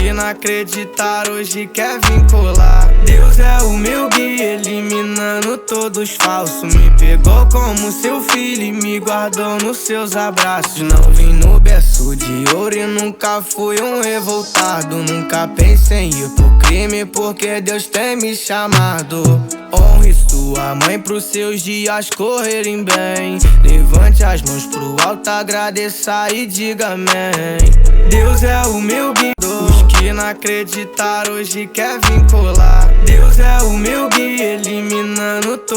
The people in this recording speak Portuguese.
que não acreditaram hoje quer vir colar. Deus é o meu guia, eliminando todos falsos. Me pegou como seu filho e me guardou nos seus abraços. Não vim no berço de ouro e nunca fui um revoltado. Nunca pensei em ir pro crime porque Deus tem me chamado. Honre sua mãe pros seus dias correrem bem. Levante as mãos pro alto, agradeça e diga amém. Deus é o meu guia, os que não acreditaram hoje quer vir colar. Deus é o meu guia, eliminando todo